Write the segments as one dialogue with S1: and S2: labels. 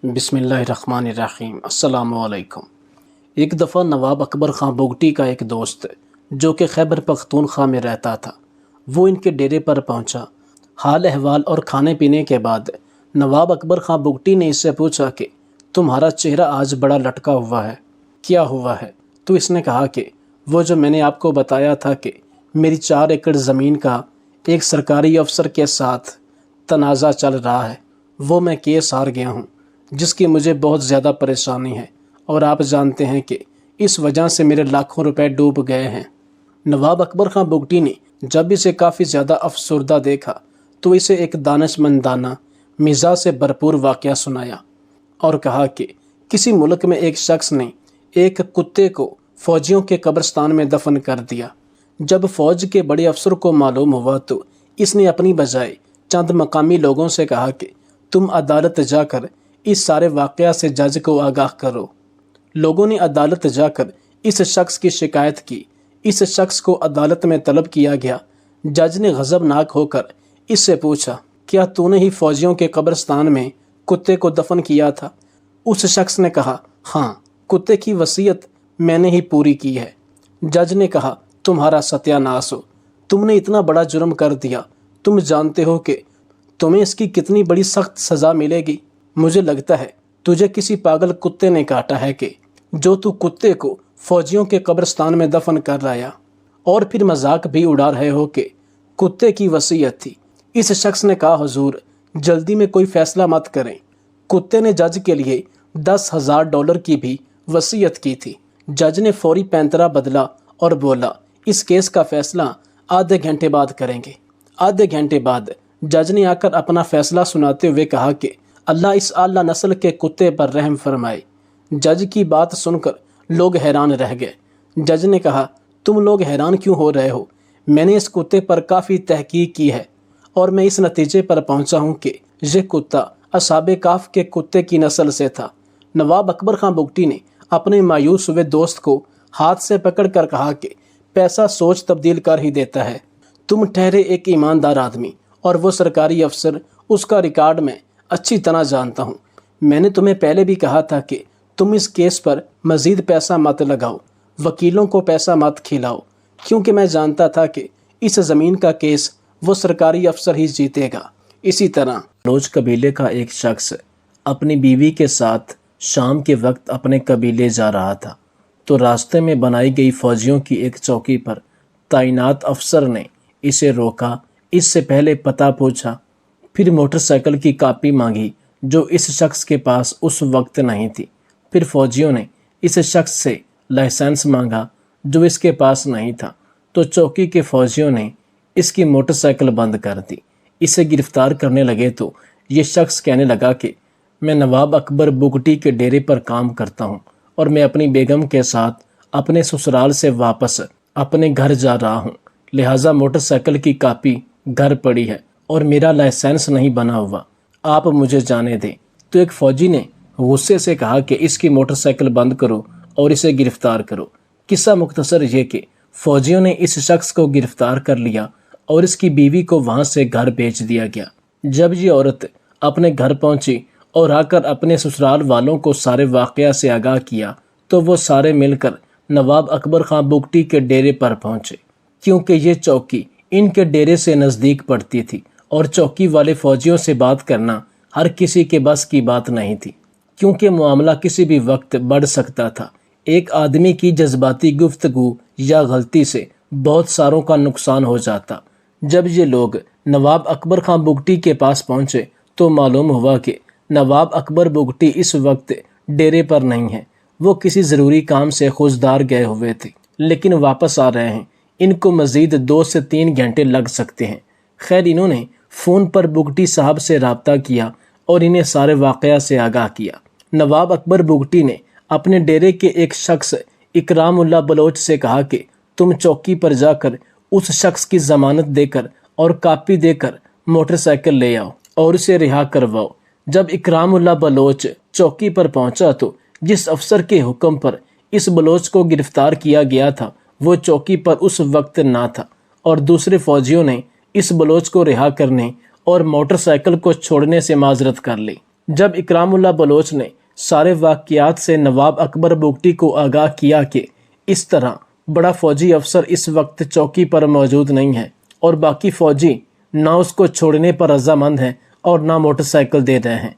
S1: بسم اللہ الرحمن الرحیم۔ السلام علیکم۔ ایک دفعہ نواب اکبر خان بگٹی کا ایک دوست جو کہ خیبر پختونخوا میں رہتا تھا، وہ ان کے ڈیرے پر پہنچا۔ حال احوال اور کھانے پینے کے بعد نواب اکبر خان بگٹی نے اس سے پوچھا کہ تمہارا چہرہ آج بڑا لٹکا ہوا ہے، کیا ہوا ہے؟ تو اس نے کہا کہ وہ جو میں نے آپ کو بتایا تھا کہ میری 4 ایکڑ زمین کا ایک سرکاری افسر کے ساتھ تنازع چل رہا ہے، وہ میں کیس ہار گیا ہوں، جس کی مجھے بہت زیادہ پریشانی ہے، اور آپ جانتے ہیں کہ اس وجہ سے میرے لاکھوں روپے ڈوب گئے ہیں۔ نواب اکبر خان بگٹی نے جب اسے کافی زیادہ افسردہ دیکھا تو اسے ایک دانشمندانہ مزاج سے بھرپور واقعہ سنایا اور کہا کہ کسی ملک میں ایک شخص نے ایک کتے کو فوجیوں کے قبرستان میں دفن کر دیا۔ جب فوج کے بڑے افسر کو معلوم ہوا تو اس نے اپنی بجائے چند مقامی لوگوں سے کہا کہ تم عدالت جا کر اس سارے واقعہ سے جج کو آگاہ کرو۔ لوگوں نے عدالت جا کر اس شخص کی شکایت کی۔ اس شخص کو عدالت میں طلب کیا گیا۔ جج نے غضبناک ہو کر اس سے پوچھا، کیا تو نے ہی فوجیوں کے قبرستان میں کتے کو دفن کیا تھا؟ اس شخص نے کہا، ہاں، کتے کی وصیت میں نے ہی پوری کی ہے۔ جج نے کہا، تمہارا ستیہ ناش ہو، تم نے اتنا بڑا جرم کر دیا، تم جانتے ہو کہ تمہیں اس کی کتنی بڑی سخت سزا ملے گی؟ مجھے لگتا ہے تجھے کسی پاگل کتے نے کاٹا ہے کہ جو تو کتے کو فوجیوں کے قبرستان میں دفن کر رہا اور پھر مذاق بھی اڑا رہے ہو کہ کتے کی وصیت تھی۔ اس شخص نے کہا، حضور جلدی میں کوئی فیصلہ مت کریں، کتے نے جج کے لیے $10,000 کی بھی وصیت کی تھی۔ جج نے فوری پینترا بدلا اور بولا، اس کیس کا فیصلہ آدھے گھنٹے بعد کریں گے۔ آدھے گھنٹے بعد جج نے آ کر اپنا فیصلہ سناتے ہوئے کہا کہ اللہ اس اعلیٰ نسل کے کتے پر رحم فرمائے۔ جج کی بات سن کر لوگ حیران رہ گئے۔ جج نے کہا، تم لوگ حیران کیوں ہو رہے ہو؟ میں نے اس کتے پر کافی تحقیق کی ہے اور میں اس نتیجے پر پہنچا ہوں کہ یہ کتا اصحاب کہف کے کتے کی نسل سے تھا۔ نواب اکبر خان بگٹی نے اپنے مایوس ہوئے دوست کو ہاتھ سے پکڑ کر کہا کہ پیسہ سوچ تبدیل کر ہی دیتا ہے۔ تم ٹھہرے ایک ایماندار آدمی اور وہ سرکاری افسر، اس کا ریکارڈ میں اچھی طرح جانتا ہوں۔ میں نے تمہیں پہلے بھی کہا تھا کہ تم اس کیس پر مزید پیسہ مت لگاؤ، وکیلوں کو پیسہ مت کھلاؤ، کیونکہ میں جانتا تھا کہ اس زمین کا کیس وہ سرکاری افسر ہی جیتے گا۔ اسی طرح بلوچ قبیلے کا ایک شخص اپنی بیوی کے ساتھ شام کے وقت اپنے قبیلے جا رہا تھا تو راستے میں بنائی گئی فوجیوں کی ایک چوکی پر تعینات افسر نے اسے روکا، اس سے پہلے پتہ پوچھا، پھر موٹر سائیکل کی کاپی مانگی جو اس شخص کے پاس اس وقت نہیں تھی۔ پھر فوجیوں نے اس شخص سے لائسنس مانگا جو اس کے پاس نہیں تھا، تو چوکی کے فوجیوں نے اس کی موٹر سائیکل بند کر دی۔ اسے گرفتار کرنے لگے تو یہ شخص کہنے لگا کہ میں نواب اکبر بگٹی کے ڈیرے پر کام کرتا ہوں اور میں اپنی بیگم کے ساتھ اپنے سسرال سے واپس اپنے گھر جا رہا ہوں، لہٰذا موٹر سائیکل کی کاپی گھر پڑی ہے اور میرا لائسنس نہیں بنا ہوا، آپ مجھے جانے دیں۔ تو ایک فوجی نے غصے سے کہا کہ اس کی موٹر سائیکل بند کرو اور اسے گرفتار کرو۔ قصہ مختصر یہ کہ فوجیوں نے اس شخص کو گرفتار کر لیا اور اس کی بیوی کو وہاں سے گھر بھیج دیا گیا۔ جب یہ عورت اپنے گھر پہنچی اور آ کر اپنے سسرال والوں کو سارے واقعہ سے آگاہ کیا تو وہ سارے مل کر نواب اکبر خان بگٹی کے ڈیرے پر پہنچے، کیونکہ یہ چوکی ان کے ڈیرے سے نزدیک پڑتی تھی اور چوکی والے فوجیوں سے بات کرنا ہر کسی کے بس کی بات نہیں تھی، کیونکہ معاملہ کسی بھی وقت بڑھ سکتا تھا۔ ایک آدمی کی جذباتی گفتگو یا غلطی سے بہت ساروں کا نقصان ہو جاتا۔ جب یہ لوگ نواب اکبر خان بگٹی کے پاس پہنچے تو معلوم ہوا کہ نواب اکبر بگٹی اس وقت ڈیرے پر نہیں ہیں، وہ کسی ضروری کام سے خوزدار گئے ہوئے تھے، لیکن واپس آ رہے ہیں، ان کو مزید 2 سے 3 گھنٹے لگ سکتے ہیں۔ خیر، انہوں نے فون پر بگٹی صاحب سے رابطہ کیا اور انہیں سارے واقعہ سے آگاہ کیا۔ نواب اکبر بگٹی نے اپنے ڈیرے کے ایک شخص اکرام اللہ بلوچ سے کہا کہ تم چوکی پر جا کر اس شخص کی ضمانت دے کر اور کاپی دے کر موٹر سائیکل لے آؤ اور اسے رہا کرواؤ۔ جب اکرام اللہ بلوچ چوکی پر پہنچا تو جس افسر کے حکم پر اس بلوچ کو گرفتار کیا گیا تھا وہ چوکی پر اس وقت نہ تھا، اور دوسرے فوجیوں نے اس بلوچ کو رہا کرنے اور موٹر سائیکل کو چھوڑنے سے معذرت کر لی۔ جب اکرام اللہ بلوچ نے سارے واقعات سے نواب اکبر بگٹی کو آگاہ کیا کہ اس طرح بڑا فوجی افسر اس وقت چوکی پر موجود نہیں ہے اور باقی فوجی نہ اس کو چھوڑنے پر رضامند ہیں اور نہ موٹر سائیکل دے رہے ہیں،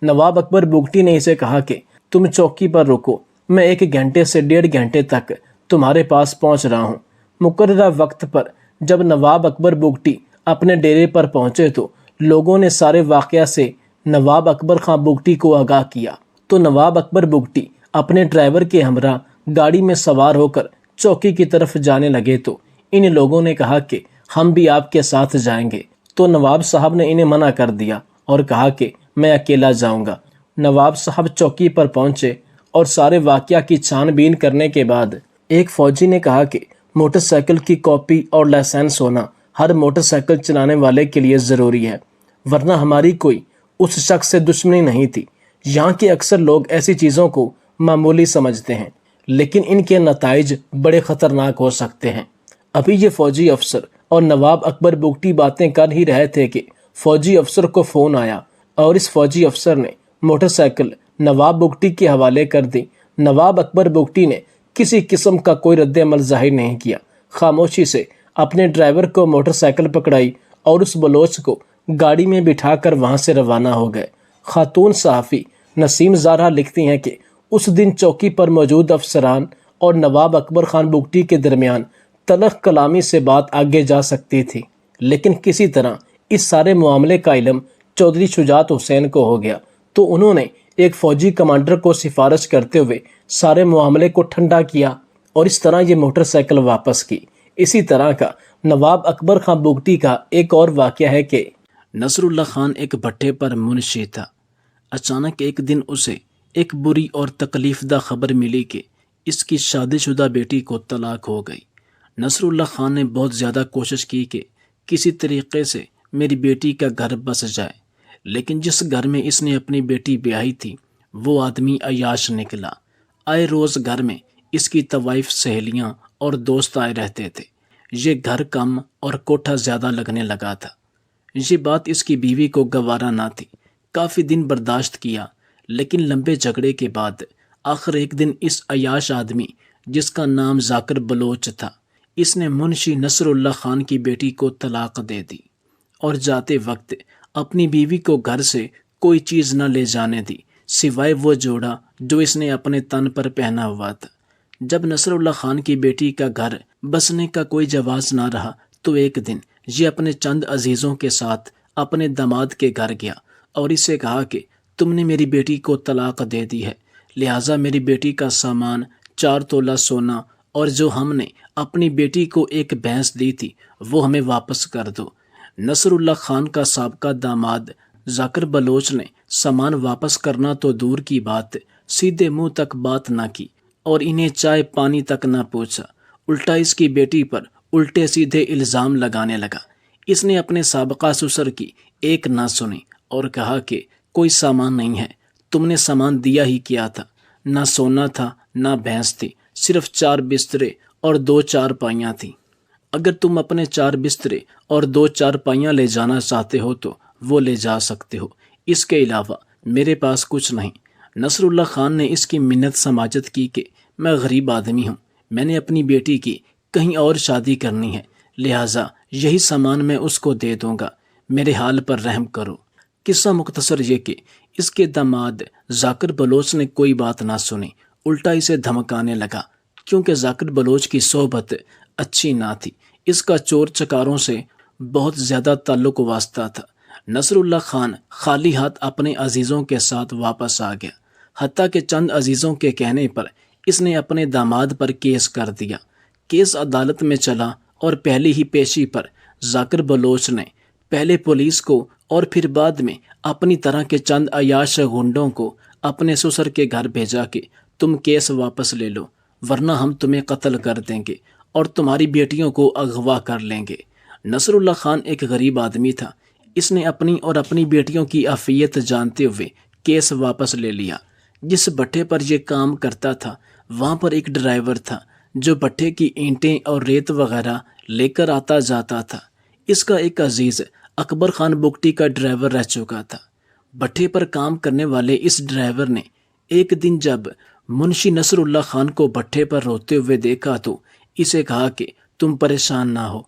S1: نواب اکبر بگٹی نے اسے کہا کہ تم چوکی پر رکو، میں 1 گھنٹے سے 1.5 گھنٹے تک تمہارے پاس پہنچ رہا ہوں۔ مقررہ وقت پر جب نواب اکبر بگٹی اپنے ڈیرے پر پہنچے تو لوگوں نے سارے واقعہ سے نواب اکبر خان بگٹی کو آگاہ کیا، تو نواب اکبر بگٹی اپنے ڈرائیور کے ہمراہ گاڑی میں سوار ہو کر چوکی کی طرف جانے لگے تو ان لوگوں نے کہا کہ ہم بھی آپ کے ساتھ جائیں گے، تو نواب صاحب نے انہیں منع کر دیا اور کہا کہ میں اکیلا جاؤں گا۔ نواب صاحب چوکی پر پہنچے اور سارے واقعہ کی چھان بین کرنے کے بعد ایک فوجی نے کہا کہ موٹر سائیکل کی کاپی اور لائسنس ہونا ہر موٹر سائیکل چلانے والے کے لیے ضروری ہے، ورنہ ہماری کوئی اس شخص سے دشمنی نہیں تھی۔ یہاں کے اکثر لوگ ایسی چیزوں کو معمولی سمجھتے ہیں، لیکن ان کے نتائج بڑے خطرناک ہو سکتے ہیں۔ ابھی یہ فوجی افسر اور نواب اکبر بگٹی باتیں کر ہی رہے تھے کہ فوجی افسر کو فون آیا اور اس فوجی افسر نے موٹر سائیکل نواب بگٹی کے حوالے کر دی۔ نواب اکبر بگٹی نے کسی قسم کا کوئی رد عمل ظاہر نہیں کیا، خاموشی سے اپنے ڈرائیور کو موٹر سائیکل پکڑائی اور اس بلوچ کو گاڑی میں بٹھا کر وہاں سے روانہ ہو گئے۔ خاتون صحافی نسیم زارہ لکھتی ہیں کہ اس دن چوکی پر موجود افسران اور نواب اکبر خان بگٹی کے درمیان تلخ کلامی سے بات آگے جا سکتی تھی، لیکن کسی طرح اس سارے معاملے کا علم چودھری شجاعت حسین کو ہو گیا، تو انہوں نے ایک فوجی کمانڈر کو سفارش کرتے ہوئے سارے معاملے کو ٹھنڈا کیا اور اس طرح یہ موٹر سائیکل واپس کی۔ اسی طرح کا نواب اکبر خان بگٹی کا ایک اور واقعہ ہے کہ نصر اللہ خان ایک بھٹے پر منشی تھا۔ اچانک ایک دن اسے ایک بری اور تکلیف دہ خبر ملی کہ اس کی شادی شدہ بیٹی کو طلاق ہو گئی۔ نصر اللہ خان نے بہت زیادہ کوشش کی کہ کسی طریقے سے میری بیٹی کا گھر بس جائے، لیکن جس گھر میں اس نے اپنی بیٹی بیاہی تھی وہ آدمی عیاش نکلا۔ آئے روز گھر میں اس کی طوائف سہیلیاں اور دوست آئے رہتے تھے۔ یہ گھر کم اور کوٹھا زیادہ لگنے لگا تھا۔ یہ بات اس کی بیوی کو گوارا نہ تھی۔ کافی دن برداشت کیا، لیکن لمبے جھگڑے کے بعد آخر ایک دن اس عیاش آدمی جس کا نام ذاکر بلوچ تھا، اس نے منشی نصر اللہ خان کی بیٹی کو طلاق دے دی اور جاتے وقت اپنی بیوی کو گھر سے کوئی چیز نہ لے جانے دی سوائے وہ جوڑا جو اس نے اپنے تن پر پہنا ہوا تھا۔ جب نصر اللہ خان کی بیٹی کا گھر بسنے کا کوئی جواز نہ رہا تو ایک دن یہ اپنے چند عزیزوں کے ساتھ اپنے داماد کے گھر گیا اور اسے کہا کہ تم نے میری بیٹی کو طلاق دے دی ہے، لہٰذا میری بیٹی کا سامان 4 تولہ سونا اور جو ہم نے اپنی بیٹی کو ایک بھینس دی تھی وہ ہمیں واپس کر دو۔ نصر اللہ خان کا سابقہ داماد ذاکر بلوچ نے سامان واپس کرنا تو دور کی بات، سیدھے منہ تک بات نہ کی اور انہیں چائے پانی تک نہ پوچھا، الٹا اس کی بیٹی پر الٹے سیدھے الزام لگانے لگا۔ اس نے اپنے سابقہ سسر کی ایک نہ سنی اور کہا کہ کوئی سامان نہیں ہے، تم نے سامان دیا ہی کیا تھا، نہ سونا تھا نہ بھینس تھی، صرف 4 بسترے اور 2 چارپائیاں تھیں۔ اگر تم اپنے 4 بسترے اور 2 چارپائیاں لے جانا چاہتے ہو تو وہ لے جا سکتے ہو، اس کے علاوہ میرے پاس کچھ نہیں۔ نصر اللہ خان نے اس کی منت سماجت کی کہ میں غریب آدمی ہوں، میں نے اپنی بیٹی کی کہیں اور شادی کرنی ہے، لہٰذا یہی سامان میں اس کو دے دوں گا، میرے حال پر رحم کرو۔ قصہ مختصر یہ کہ اس کے داماد ذاکر بلوچ نے کوئی بات نہ سنی، الٹا اسے دھمکانے لگا، کیونکہ ذاکر بلوچ کی صحبت اچھی نہ تھی، اس کا چور چکاروں سے بہت زیادہ تعلق واسطہ تھا۔ نصر اللہ خان خالی ہاتھ اپنے عزیزوں کے ساتھ واپس آ گیا، حتیٰ کہ چند عزیزوں کے کہنے پر اس نے اپنے داماد پر کیس کر دیا۔ کیس عدالت میں چلا اور پہلی ہی پیشی پر ذاکر بلوچ نے پہلے پولیس کو اور پھر بعد میں اپنی طرح کے چند عیاش غنڈوں کو اپنے سسر کے گھر بھیجا کہ تم کیس واپس لے لو ورنہ ہم تمہیں قتل کر دیں گے اور تمہاری بیٹیوں کو اغوا کر لیں گے۔ نصر اللہ خان ایک غریب آدمی تھا، اس نے اپنی اور اپنی بیٹیوں کی عافیت جانتے ہوئے کیس واپس لے لیا۔ جس بھٹے پر یہ کام کرتا تھا وہاں پر ایک ڈرائیور تھا جو بھٹے کی اینٹیں اور ریت وغیرہ لے کر آتا جاتا تھا۔ اس کا ایک عزیز اکبر خان بگٹی کا ڈرائیور رہ چکا تھا۔ بھٹے پر کام کرنے والے اس ڈرائیور نے ایک دن جب منشی نصر اللہ خان کو بھٹے پر روتے ہوئے دیکھا تو اسے کہا کہ تم پریشان نہ ہو،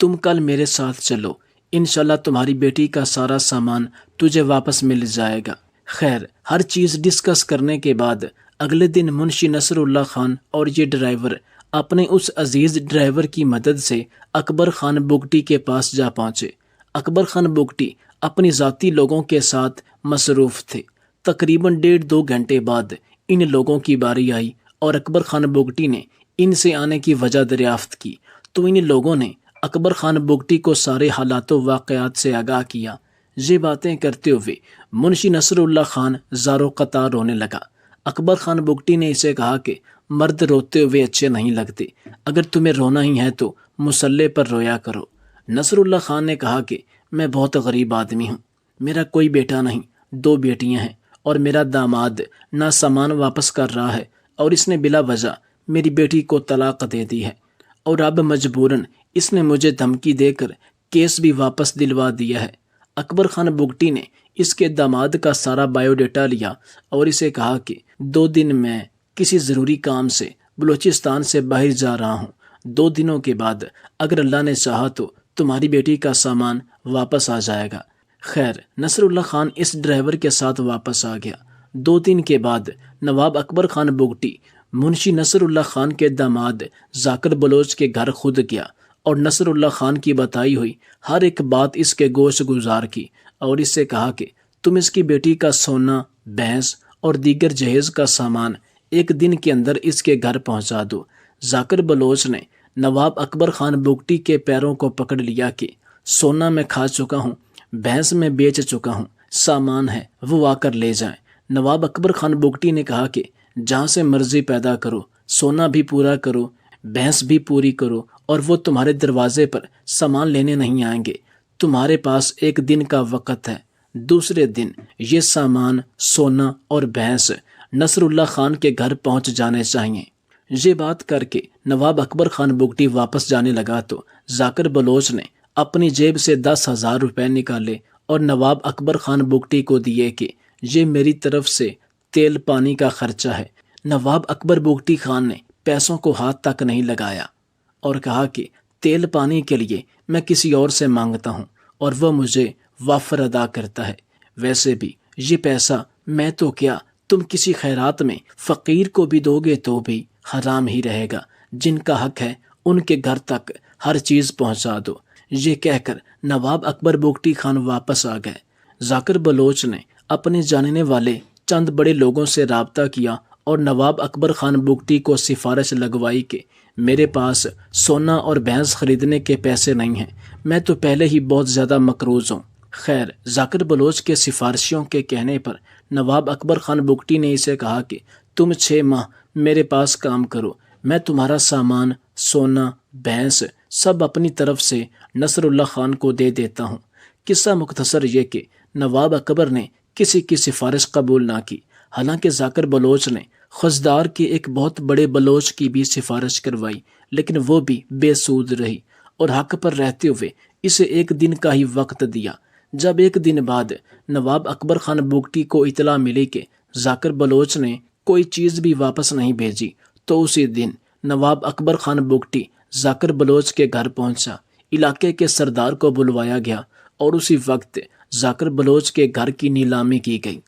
S1: تم کل میرے ساتھ چلو، انشاءاللہ تمہاری بیٹی کا سارا سامان تجھے واپس مل جائے گا۔ خیر، ہر چیز ڈسکس کرنے کے بعد اگلے دن منشی نصر اللہ خان اور یہ ڈرائیور اپنے اس عزیز ڈرائیور کی مدد سے اکبر خان بگٹی کے پاس جا پہنچے۔ اکبر خان بگٹی اپنی ذاتی لوگوں کے ساتھ مصروف تھے۔ تقریباً 1.5-2 گھنٹے بعد ان لوگوں کی باری آئی اور اکبر خان بگٹی نے ان سے آنے کی وجہ دریافت کی تو ان لوگوں نے اکبر خان بگٹی کو سارے حالات و واقعات سے آگاہ کیا۔ یہ باتیں کرتے ہوئے منشی نصر اللہ خان زارو قطار رونے لگا۔ اکبر خان بگٹی نے اسے کہا کہ مرد روتے ہوئے اچھے نہیں لگتے، اگر تمہیں رونا ہی ہے تو مسلح پر رویا کرو۔ نصر اللہ خان نے کہا کہ میں بہت غریب آدمی ہوں، میرا کوئی بیٹا نہیں، 2 بیٹیاں ہیں، اور میرا داماد نہ سامان واپس کر رہا ہے اور اس نے بلا وجہ میری بیٹی کو طلاق دے دی ہے، اور اب مجبوراً اس نے مجھے دھمکی دے کر کیس بھی واپس دلوا دیا ہے۔ اکبر خان بگٹی نے اس کے داماد کا سارا بایو ڈیٹا لیا اور اسے کہا کہ 2 دن میں کسی ضروری کام سے بلوچستان سے باہر جا رہا ہوں، 2 دنوں کے بعد اگر اللہ نے چاہا تو تمہاری بیٹی کا سامان واپس آ جائے گا۔ خیر، نصر اللہ خان اس ڈرائیور کے ساتھ واپس آ گیا۔ 2 دن کے بعد نواب اکبر خان بگٹی منشی نصر اللہ خان کے داماد ذاکر بلوچ کے گھر خود گیا اور نصر اللہ خان کی بتائی ہوئی ہر ایک بات اس کے گوش گزار کی اور اس سے کہا کہ تم اس کی بیٹی کا سونا، بھینس اور دیگر جہیز کا سامان 1 دن کے اندر اس کے گھر پہنچا دو۔ ذاکر بلوچ نے نواب اکبر خان بگٹی کے پیروں کو پکڑ لیا کہ سونا میں کھا چکا ہوں، بھینس میں بیچ چکا ہوں، سامان ہے وہ آ کر لے جائیں۔ نواب اکبر خان بگٹی نے کہا کہ جہاں سے مرضی پیدا کرو، سونا بھی پورا کرو، بھینس بھی پوری کرو، اور وہ تمہارے دروازے پر سامان لینے نہیں آئیں گے۔ تمہارے پاس 1 دن کا وقت ہے، دوسرے دن یہ سامان، سونا اور بھینس نصر اللہ خان کے گھر پہنچ جانے چاہیے۔ یہ بات کر کے نواب اکبر خان بگٹی واپس جانے لگا تو ذاکر بلوچ نے اپنی جیب سے 10,000 روپے نکالے اور نواب اکبر خان بگٹی کو دیے کہ یہ میری طرف سے تیل پانی کا خرچہ ہے۔ نواب اکبر بگٹی خان نے پیسوں کو ہاتھ تک نہیں لگایا اور کہا کہ تیل پانی کے لیے میں کسی اور سے مانگتا ہوں اور وہ مجھے وافر ادا کرتا ہے، ویسے بھی یہ پیسہ میں تو کیا تم کسی خیرات میں فقیر کو بھی دو گے تو بھی حرام ہی رہے گا، جن کا حق ہے ان کے گھر تک ہر چیز پہنچا دو۔ یہ کہہ کر نواب اکبر بگٹی خان واپس آ گئے۔ ذاکر بلوچ نے اپنے جاننے والے چند بڑے لوگوں سے رابطہ کیا اور نواب اکبر خان بگٹی کو سفارش لگوائی کہ میرے پاس سونا اور بھینس خریدنے کے پیسے نہیں ہیں، میں تو پہلے ہی بہت زیادہ مقروض ہوں۔ خیر، ذاکر بلوچ کے سفارشیوں کے کہنے پر نواب اکبر خان بگٹی نے اسے کہا کہ تم 6 ماہ میرے پاس کام کرو، میں تمہارا سامان، سونا، بھینس سب اپنی طرف سے نصر اللہ خان کو دے دیتا ہوں۔ قصہ مختصر یہ کہ نواب اکبر نے کسی کی سفارش قبول نہ کی، حالانکہ ذاکر بلوچ نے خضدار کے ایک بہت بڑے بلوچ کی بھی سفارش کروائی، لیکن وہ بھی بے سود رہی اور حق پر رہتے ہوئے اسے 1 دن کا ہی وقت دیا۔ جب 1 دن بعد نواب اکبر خان بگٹی کو اطلاع ملی کہ ذاکر بلوچ نے کوئی چیز بھی واپس نہیں بھیجی تو اسی دن نواب اکبر خان بگٹی ذاکر بلوچ کے گھر پہنچا۔ علاقے کے سردار کو بلوایا گیا اور اسی وقت ذاکر بلوچ کے گھر کی نیلامی کی گئی۔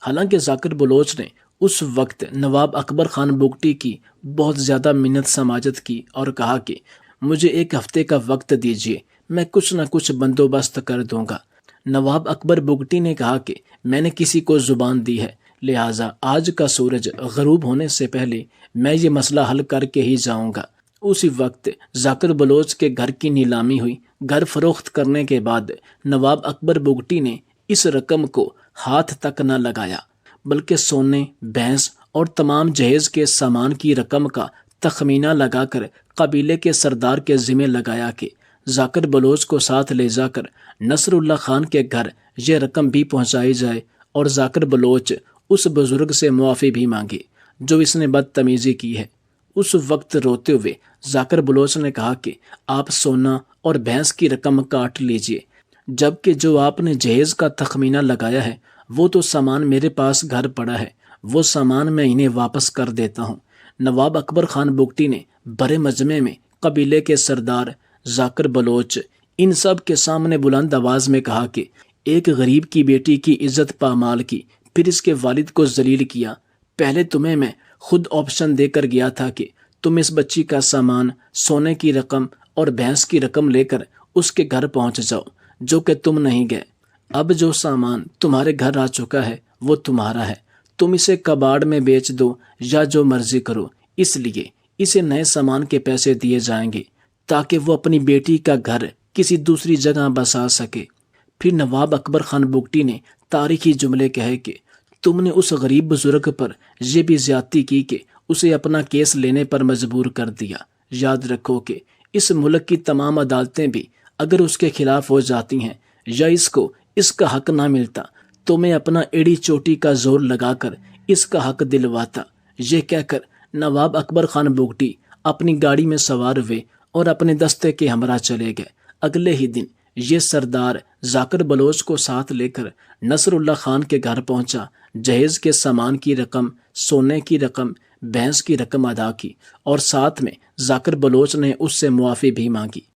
S1: حالانکہ ذاکر بلوچ نے اس وقت نواب اکبر خان بگٹی کی بہت زیادہ منت سماجت کی اور کہا کہ مجھے 1 ہفتے کا وقت دیجیے، میں کچھ نہ کچھ بندوبست کر دوں گا۔ نواب اکبر بگٹی نے کہا کہ میں نے کسی کو زبان دی ہے، لہٰذا آج کا سورج غروب ہونے سے پہلے میں یہ مسئلہ حل کر کے ہی جاؤں گا۔ اسی وقت ذاکر بلوچ کے گھر کی نیلامی ہوئی۔ گھر فروخت کرنے کے بعد نواب اکبر بگٹی نے اس رقم کو ہاتھ تک نہ لگایا، بلکہ سونے، بھینس اور تمام جہیز کے سامان کی رقم کا تخمینہ لگا کر قبیلے کے سردار کے ذمہ لگایا کہ ذاکر بلوچ کو ساتھ لے جا کر نصر اللہ خان کے گھر یہ رقم بھی پہنچائی جائے اور ذاکر بلوچ اس بزرگ سے معافی بھی مانگے جو اس نے بدتمیزی کی ہے۔ اس وقت روتے ہوئے ذاکر بلوچ نے کہا کہ آپ سونا اور بھینس کی رقم کاٹ لیجئے، جبکہ جو آپ نے جہیز کا تخمینہ لگایا ہے وہ تو سامان میرے پاس گھر پڑا ہے، وہ سامان میں انہیں واپس کر دیتا ہوں۔ نواب اکبر خان بگٹی نے بڑے مجمع میں قبیلے کے سردار ذاکر بلوچ ان سب کے سامنے بلند آواز میں کہا کہ ایک غریب کی بیٹی کی عزت پامال کی، پھر اس کے والد کو ذلیل کیا۔ پہلے تمہیں میں خود آپشن دے کر گیا تھا کہ تم اس بچی کا سامان، سونے کی رقم اور بھینس کی رقم لے کر اس کے گھر پہنچ جاؤ، جو کہ تم نہیں گئے۔ اب جو سامان تمہارے گھر آ چکا ہے وہ تمہارا ہے، تم اسے کباڑ میں بیچ دو یا جو مرضی کرو، اس لیے اسے نئے سامان کے پیسے دیے جائیں گے تاکہ وہ اپنی بیٹی کا گھر کسی دوسری جگہ بسا سکے۔ پھر نواب اکبر خان بگٹی نے تاریخی جملے کہے کہ تم نے اس غریب بزرگ پر یہ بھی زیادتی کی کہ اسے اپنا کیس لینے پر مجبور کر دیا۔ یاد رکھو کہ اس ملک کی تمام عدالتیں بھی اگر اس کے خلاف ہو جاتی ہیں یا اس کو اس کا حق نہ ملتا تو میں اپنا ایڑی چوٹی کا زور لگا کر اس کا حق دلواتا۔ یہ کہہ کر نواب اکبر خان بگٹی اپنی گاڑی میں سوار ہوئے اور اپنے دستے کے ہمراہ چلے گئے۔ اگلے ہی دن یہ سردار ذاکر بلوچ کو ساتھ لے کر نصر اللہ خان کے گھر پہنچا، جہیز کے سامان کی رقم، سونے کی رقم، بھینس کی رقم ادا کی اور ساتھ میں ذاکر بلوچ نے اس سے معافی بھی مانگی۔